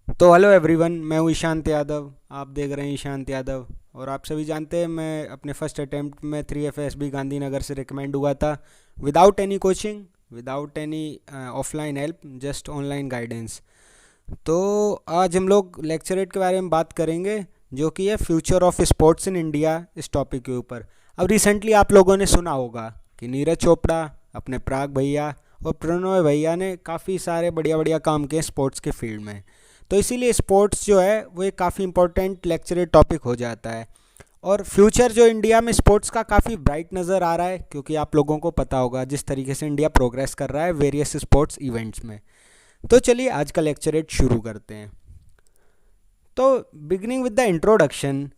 तो hello everyone, मैं हूँ ईशांत यादव। आप देख रहे हैं ईशांत यादव। और आप सभी जानते हैं मैं अपने फर्स्ट अटेम्प्ट में 3 FSB गांधीनगर से रिकमेंड हुआ था, without any coaching, without any offline help, just online guidance. तो आज हम लोग लेक्चरेट के बारे में बात करेंगे, जो कि है future of sports in India, इस टॉपिक के ऊपर। अब रिसेंटली आप लोगों ने सुना होगा कि नीरज चोपड़ा, अपने पराग भैया और प्रणय भैया ने काफ़ी सारे बढ़िया बढ़िया काम किए स्पोर्ट्स के फील्ड में। तो इसीलिए स्पोर्ट्स जो है वो एक काफ़ी इंपॉर्टेंट लेक्चरर टॉपिक हो जाता है। और फ्यूचर जो इंडिया में स्पोर्ट्स का काफ़ी ब्राइट नज़र आ रहा है, क्योंकि आप लोगों को पता होगा जिस तरीके से इंडिया प्रोग्रेस कर रहा है वेरियस स्पोर्ट्स इवेंट्स में। तो चलिए आज का लेक्चरेट शुरू करते हैं। तो beginning with the introduction,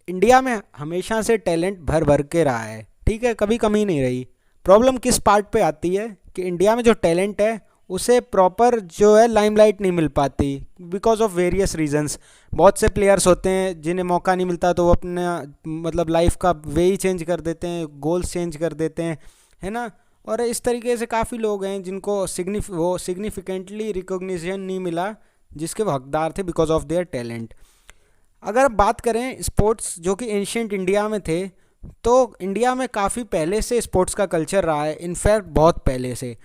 India में हमेशा से टैलेंट भर भर के रहा है, ठीक है, कभी कमी नहीं रही। प्रॉब्लम किस पार्ट पे आती है कि इंडिया में जो टैलेंट है उसे प्रॉपर जो है लाइमलाइट नहीं मिल पाती, बिकॉज ऑफ वेरियस रीजंस। बहुत से प्लेयर्स होते हैं जिन्हें मौका नहीं मिलता, तो वो अपना मतलब लाइफ का वे ही चेंज कर देते हैं, गोल्स चेंज कर देते हैं, है ना। और इस तरीके से काफ़ी लोग हैं जिनको सिग्निफिकेंटली रिकॉग्निशन नहीं मिला, जिसके वो हकदार थे बिकॉज ऑफ देयर टैलेंट। अगर अब बात करें स्पोर्ट्स जो कि एंशियंट इंडिया में थे, तो इंडिया में काफ़ी पहले से स्पोर्ट्स का कल्चर रहा है, इनफैक्ट बहुत पहले से।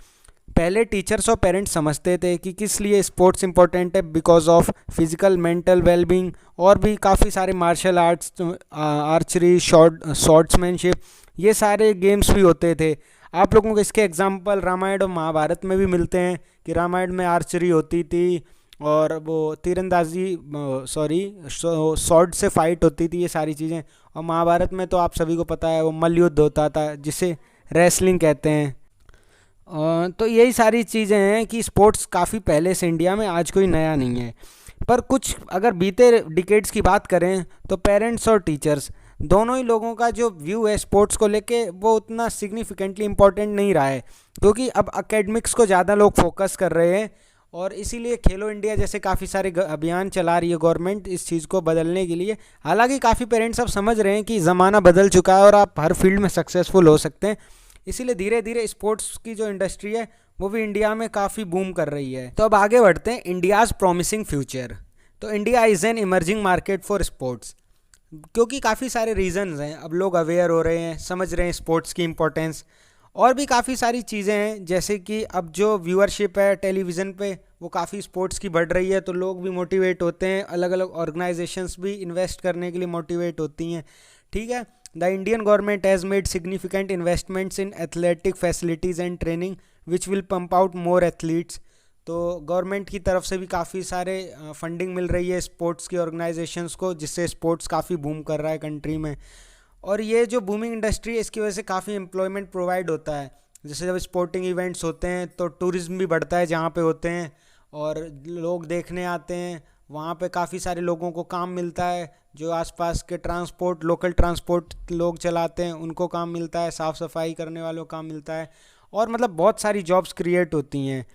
पहले टीचर्स और पेरेंट्स समझते थे कि किस लिए स्पोर्ट्स इंपॉर्टेंट है, because of physical mental wellbeing, और भी काफ़ी सारे मार्शल आर्ट्स, आर्चरी, शॉर्ट्समैनशिप, ये सारे गेम्स भी होते थे। आप लोगों को इसके एग्जांपल रामायण और महाभारत में भी मिलते हैं कि रामायण में आर्चरी होती थी, और वो तीरंदाजी, सॉरी, स्वॉर्ड से फाइट होती थी, ये सारी चीज़ें। और महाभारत में तो आप सभी को पता है वो मल्लयुद्ध होता था, जिसे रेसलिंग कहते हैं। तो यही सारी चीज़ें हैं कि स्पोर्ट्स काफ़ी पहले से इंडिया में, आज कोई नया नहीं है। पर कुछ अगर बीते डिकेड्स की बात करें तो पेरेंट्स और टीचर्स दोनों ही लोगों का जो व्यू है स्पोर्ट्स को लेके वो उतना सिग्निफिकेंटली इम्पोर्टेंट नहीं रहा है, क्योंकि अब एकेडमिक्स को ज़्यादा लोग फोकस कर रहे हैं। और इसीलिए खेलो इंडिया जैसे काफ़ी सारे अभियान चला रही है गवर्नमेंट इस चीज़ को बदलने के लिए। हालांकि काफ़ी पेरेंट्स अब समझ रहे हैं कि ज़माना बदल चुका है और आप हर फील्ड में सक्सेसफुल हो सकते हैं। इसीलिए धीरे धीरे स्पोर्ट्स की जो इंडस्ट्री है वो भी इंडिया में काफ़ी बूम कर रही है। तो अब आगे बढ़ते हैं, इंडियाज़ प्रॉमिसिंग फ्यूचर। तो India is an emerging market for sports, क्योंकि काफ़ी सारे रीजंस हैं। अब लोग अवेयर हो रहे हैं, समझ रहे हैं स्पोर्ट्स की इम्पोर्टेंस, और भी काफ़ी सारी चीज़ें हैं, जैसे कि अब जो व्यूअरशिप है टेलीविज़न पे वो काफ़ी स्पोर्ट्स की बढ़ रही है, तो लोग भी मोटिवेट होते हैं, अलग अलग ऑर्गेनाइजेशंस भी इन्वेस्ट करने के लिए मोटिवेट होती हैं, ठीक है। The Indian government has made significant investments in athletic facilities and training which will pump out more athletes. तो गवर्नमेंट की तरफ से भी काफ़ी सारे फंडिंग मिल रही है स्पोर्ट्स की ऑर्गेनाइजेशंस को, जिससे स्पोर्ट्स काफ़ी बूम कर रहा है कंट्री में। और ये जो बूमिंग इंडस्ट्री है इसकी वजह से काफ़ी एम्प्लॉयमेंट प्रोवाइड होता है। जैसे जब स्पोर्टिंग इवेंट्स होते हैं तो टूरिज्म भी बढ़ता है जहाँ पे होते हैं, और लोग देखने आते हैं, वहाँ पे काफ़ी सारे लोगों को काम मिलता है। जो आसपास के ट्रांसपोर्ट, लोकल ट्रांसपोर्ट लोग चलाते हैं उनको काम मिलता है, साफ़ सफाई करने वालों को काम मिलता है, और मतलब बहुत सारी जॉब्स क्रिएट होती हैं।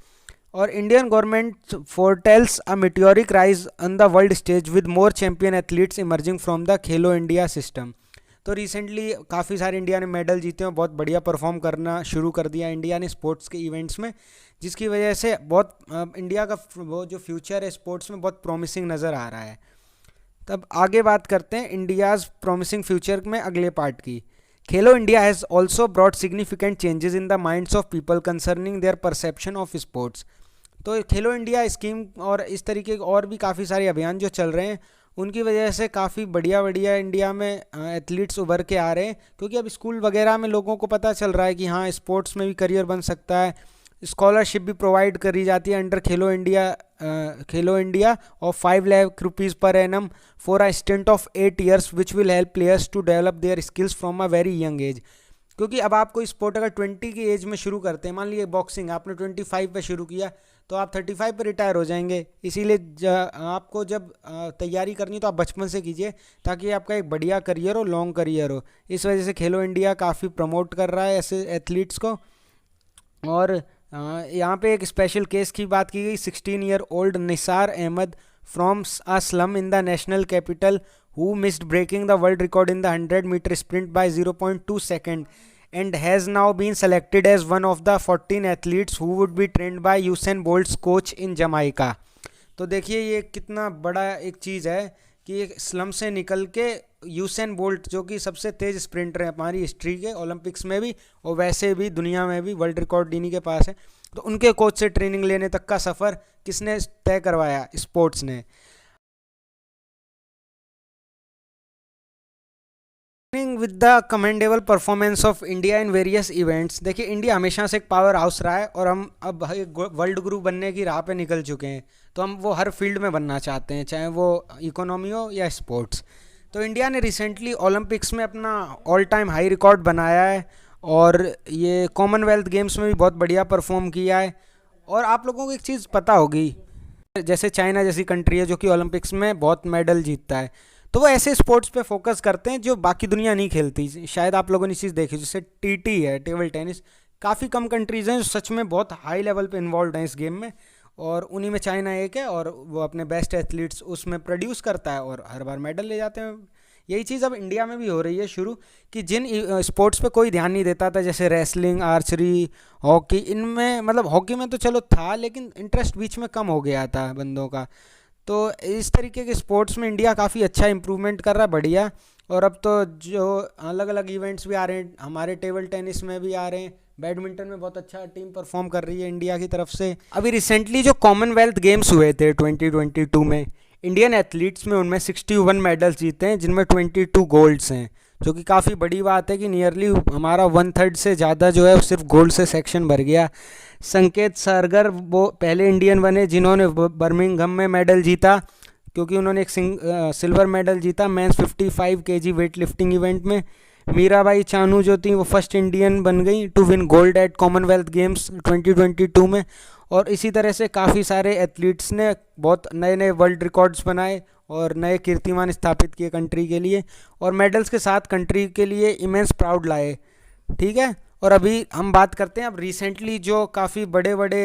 और Indian government फोरटेल्स a meteoric rise on the world stage with more champion athletes emerging from the Khelo India system. तो रिसेंटली काफ़ी सारे इंडिया ने मेडल जीते हैं, बहुत बढ़िया परफॉर्म करना शुरू कर दिया इंडिया ने स्पोर्ट्स के इवेंट्स में, जिसकी वजह से बहुत इंडिया का वो जो फ्यूचर है स्पोर्ट्स में बहुत प्रॉमिसिंग नज़र आ रहा है। तब आगे बात करते हैं इंडियाज़ प्रॉमिसिंग फ्यूचर में अगले पार्ट की। खेलो India has also brought significant changes in the minds of people concerning their perception of sports. तो खेलो इंडिया स्कीम और इस तरीके के और भी काफ़ी सारे अभियान जो चल रहे हैं, उनकी वजह से काफ़ी बढ़िया बढ़िया इंडिया में एथलीट्स उभर के आ रहे हैं, क्योंकि अब स्कूल वगैरह में लोगों को पता चल रहा है कि हाँ स्पोर्ट्स में भी करियर बन सकता है। स्कॉलरशिप भी प्रोवाइड करी जाती है under Khelo India of 5 lakh rupees per annum for a stint of 8 years which will help players to develop their skills from a very young age. क्योंकि अब आप कोई स्पोर्ट अगर 20 की एज में शुरू करते हैं, मान लीजिए बॉक्सिंग आपने 25 पे शुरू किया, तो आप 35 पे रिटायर हो जाएंगे। इसीलिए आपको जब तैयारी करनी है तो आप बचपन से कीजिए, ताकि आपका एक बढ़िया करियर हो, लॉन्ग करियर हो। इस वजह से खेलो इंडिया काफ़ी प्रमोट कर रहा है ऐसे एथलीट्स को। और यहाँ पे एक स्पेशल केस की बात की गई, 16 year old Nisar Ahmed from a slum in the national capital who missed breaking the world record in the 100-meter sprint by 0.2 seconds and has now been selected as one of the 14 athletes who would be trained by Usain Bolt's coach in Jamaica। तो देखिए ये कितना बड़ा एक चीज़ है कि एक slum से निकल के यूसेन बोल्ट जो कि सबसे तेज़ स्प्रिंटर है हमारी हिस्ट्री के, ओलंपिक्स में भी और वैसे भी दुनिया में भी वर्ल्ड रिकॉर्ड इन्हीं के पास है। तो उनके कोच से ट्रेनिंग लेने तक का सफ़र किसने तय करवाया? स्पोर्ट्स ने। With the commendable performance of India in various events, देखिए इंडिया हमेशा से एक पावर हाउस रहा है और हम अब एक वर्ल्ड गुरु बनने की राह पे निकल चुके हैं। तो हम वो हर फील्ड में बनना चाहते हैं, चाहे वो इकोनॉमी हो या स्पोर्ट्स। तो इंडिया ने रिसेंटली ओलंपिक्स में अपना ऑल टाइम हाई रिकॉर्ड बनाया है और ये कॉमनवेल्थ गेम्स में भी बहुत बढ़िया परफॉर्म किया है। और आप लोगों को एक चीज़ पता होगी, जैसे चाइना जैसी कंट्री है जो कि ओलंपिक्स में बहुत मेडल जीतता है, तो वो ऐसे स्पोर्ट्स पे फोकस करते हैं जो बाकी दुनिया नहीं खेलती। शायद आप लोगों ने चीज़ देखी, जैसे टीटी है, टेबल टेनिस। काफ़ी कम कंट्रीज़ हैं जो सच में बहुत हाई लेवल पे इन्वॉल्व हैं इस गेम में, और उन्हीं में चाइना एक है और वो अपने बेस्ट एथलीट्स उसमें प्रोड्यूस करता है और हर बार मेडल ले जाते हैं। यही चीज़ अब इंडिया में भी हो रही है शुरू, कि जिन स्पोर्ट्स पे कोई ध्यान नहीं देता था, जैसे रेसलिंग, आर्चरी, हॉकी, इनमें मतलब हॉकी में तो चलो था लेकिन इंटरेस्ट बीच में कम हो गया था बंदों का। तो इस तरीके के स्पोर्ट्स में इंडिया काफ़ी अच्छा इम्प्रूवमेंट कर रहा है, बढ़िया। और अब तो जो अलग अलग इवेंट्स भी आ रहे हैं, हमारे टेबल टेनिस में भी आ रहे हैं, बैडमिंटन में बहुत अच्छा टीम परफॉर्म कर रही है इंडिया की तरफ से। अभी रिसेंटली जो कॉमनवेल्थ गेम्स हुए थे 2022 में, इंडियन एथलीट्स में उनमें 61 मेडल्स जीते हैं जिनमें 22 गोल्ड्स हैं, जो कि काफ़ी बड़ी बात है कि नियरली हमारा 1/3 से ज़्यादा जो है वो सिर्फ गोल्ड से सेक्शन भर गया। संकेत सरगर वो पहले इंडियन बने जिन्होंने बर्मिंघम में मेडल जीता, क्योंकि उन्होंने एक सिल्वर मेडल जीता men's 55 KG weight lifting event में। मीराबाई चानू जो थी वो फर्स्ट इंडियन बन गई to win gold at Commonwealth Games 2022 में। और इसी तरह से काफ़ी सारे एथलीट्स ने बहुत नए नए वर्ल्ड रिकॉर्ड्स बनाए और नए कीर्तिमान स्थापित किए कंट्री के लिए, और मेडल्स के साथ कंट्री के लिए इमेंस प्राउड लाए। ठीक है, और अभी हम बात करते हैं अब रिसेंटली जो काफ़ी बड़े बड़े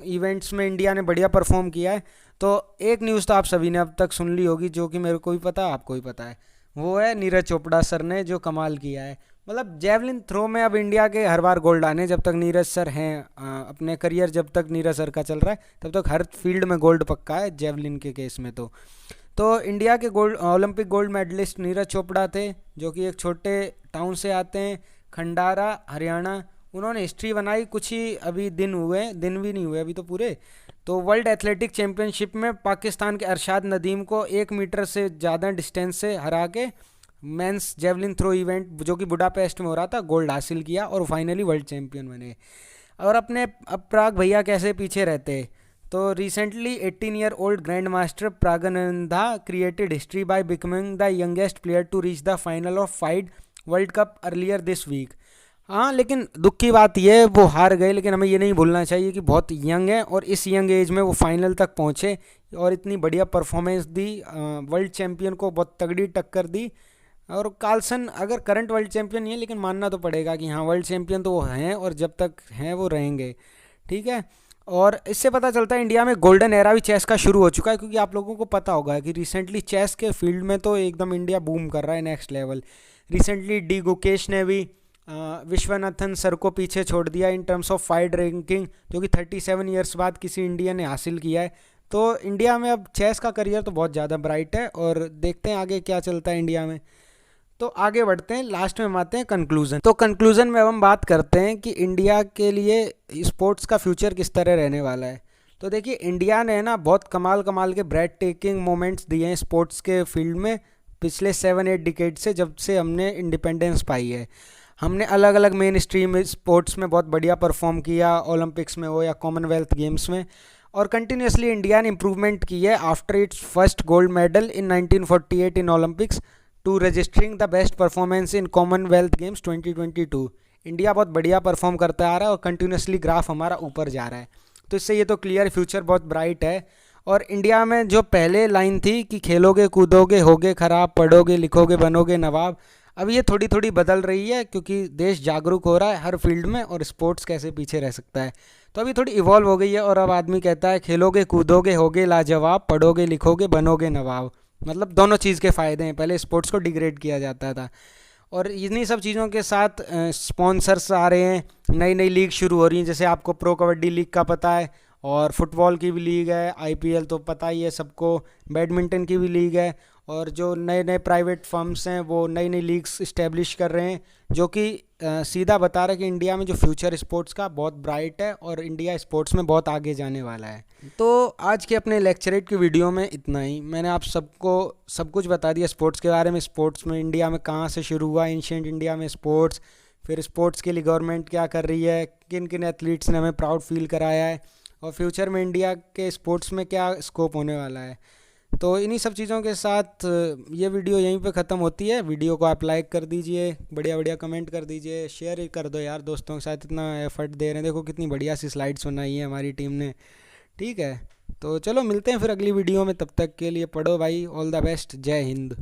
इवेंट्स में इंडिया ने बढ़िया परफॉर्म किया है। तो एक न्यूज़ तो आप सभी ने अब तक सुन ली होगी, जो कि मेरे को भी पता है, आपको भी पता है, वो है नीरज चोपड़ा सर ने जो कमाल किया है। मतलब जेवलिन थ्रो में अब इंडिया के हर बार गोल्ड आने, जब तक नीरज सर हैं, अपने करियर जब तक नीरज सर का चल रहा है तब तक हर फील्ड में गोल्ड पक्का है जेवलिन के केस में। तो इंडिया के gold Olympic gold medalist Neeraj Chopra थे, जो कि एक छोटे टाउन से आते हैं, खंडारा, हरियाणा। उन्होंने हिस्ट्री बनाई, कुछ ही अभी दिन हुए, दिन भी नहीं हुए अभी तो पूरे। तो वर्ल्ड एथलेटिक चैम्पियनशिप में पाकिस्तान के अरशाद नदीम को 1 मीटर से ज़्यादा डिस्टेंस से हरा के मेंस जेवलिन थ्रो इवेंट जो कि बुडापेस्ट में हो रहा था, गोल्ड हासिल किया और फाइनली वर्ल्ड चैम्पियन बने। और अपने अब प्राग भैया कैसे पीछे रहते। तो recently 18 year old grand master Praggnanandhaa created history by becoming the youngest player to reach the final of FIDE world cup earlier this week. हाँ, लेकिन दुख की बात यह है वो हार गए, लेकिन हमें ये नहीं भूलना चाहिए कि बहुत यंग है और इस यंग एज में वो फाइनल तक पहुँचे और इतनी बढ़िया परफॉर्मेंस दी, वर्ल्ड चैम्पियन को बहुत तगड़ी टक्कर दी। और कार्लसन अगर करंट वर्ल्ड चैम्पियन नहीं है, लेकिन मानना तो पड़ेगा कि हाँ वर्ल्ड चैम्पियन तो वो हैं और जब तक हैं वो रहेंगे। ठीक है, और इससे पता चलता है इंडिया में गोल्डन एरा भी चेस का शुरू हो चुका है, क्योंकि आप लोगों को पता होगा कि रिसेंटली चेस के फील्ड में तो एकदम इंडिया बूम कर रहा है next level. Recently D Gukesh ने भी विश्वनाथन सर को पीछे छोड़ दिया in terms of FIDE ranking, जो कि 37 ईयर्स बाद किसी इंडियन ने हासिल किया है। तो इंडिया में अब चेस का करियर तो बहुत ज़्यादा ब्राइट है और देखते हैं आगे क्या चलता है इंडिया में। तो आगे बढ़ते हैं, लास्ट में हम आते हैं कंक्लूज़न। तो कंक्लूज़न में अब हम बात करते हैं कि इंडिया के लिए स्पोर्ट्स का फ्यूचर किस तरह रहने वाला है। तो देखिए इंडिया ने ना बहुत कमाल कमाल के ब्रेड टेकिंग मोमेंट्स दिए हैं स्पोर्ट्स के फील्ड में पिछले 7-8 डिकेड से, जब से हमने इंडिपेंडेंस पाई है। हमने अलग अलग मेन स्ट्रीम स्पोर्ट्स में बहुत बढ़िया परफॉर्म किया, ओलंपिक्स में हो या कॉमनवेल्थ गेम्स में, और कंटिन्यूसली इंडिया ने इम्प्रूवमेंट की है after its first gold medal in 1948 in Olympics to registering the best performance in Commonwealth Games 2022। India बहुत बढ़िया परफॉर्म करता आ रहा है और कंटिन्यूसली ग्राफ हमारा ऊपर जा रहा है। तो इससे ये तो क्लियर फ्यूचर बहुत ब्राइट है। और इंडिया में जो पहले लाइन थी कि खेलोगे कूदोगे होगे खराब, पढ़ोगे लिखोगे बनोगे नवाब, अब ये थोड़ी थोड़ी बदल रही है, क्योंकि देश जागरूक हो रहा है हर फील्ड में और स्पोर्ट्स कैसे पीछे रह सकता है। तो अभी थोड़ी इवॉल्व हो गई है और अब आदमी कहता है खेलोगे कूदोगे होगे लाजवाब, पढ़ोगे लिखोगे बनोगे नवाब। मतलब दोनों चीज़ के फ़ायदे हैं। पहले स्पोर्ट्स को डिग्रेड किया जाता था और इन्हीं सब चीज़ों के साथ स्पॉन्सर्स आ रहे हैं, नई नई लीग शुरू हो रही हैं, जैसे आपको प्रो कबड्डी लीग का पता है, और फुटबॉल की भी लीग है, आईपीएल तो पता ही है सबको, बैडमिंटन की भी लीग है, और जो नए नए प्राइवेट फर्म्स हैं वो नई नई लीग्स इस्टेब्लिश कर रहे हैं, जो कि सीधा बता रहा है कि इंडिया में जो फ्यूचर स्पोर्ट्स का बहुत ब्राइट है और इंडिया स्पोर्ट्स में बहुत आगे जाने वाला है। तो आज के अपने लेक्चरेट की वीडियो में इतना ही। मैंने आप सबको सब कुछ बता दिया स्पोर्ट्स के बारे में, स्पोर्ट्स में इंडिया में कहाँ से शुरू हुआ एंशियंट इंडिया में स्पोर्ट्स, फिर स्पोर्ट्स के लिए गवर्नमेंट क्या कर रही है, किन किन एथलीट्स ने हमें प्राउड फील कराया है, और फ्यूचर में इंडिया के स्पोर्ट्स में क्या स्कोप होने वाला है। तो इन्हीं सब चीज़ों के साथ ये वीडियो यहीं पे ख़त्म होती है। वीडियो को आप लाइक कर दीजिए, बढ़िया बढ़िया कमेंट कर दीजिए, शेयर कर दो यार दोस्तों के साथ, इतना एफर्ट दे रहे हैं, देखो कितनी बढ़िया सी स्लाइड्स बनाई है हमारी टीम ने। ठीक है, तो चलो मिलते हैं फिर अगली वीडियो में, तब तक के लिए पढ़ो भाई, ऑल द बेस्ट, जय हिंद।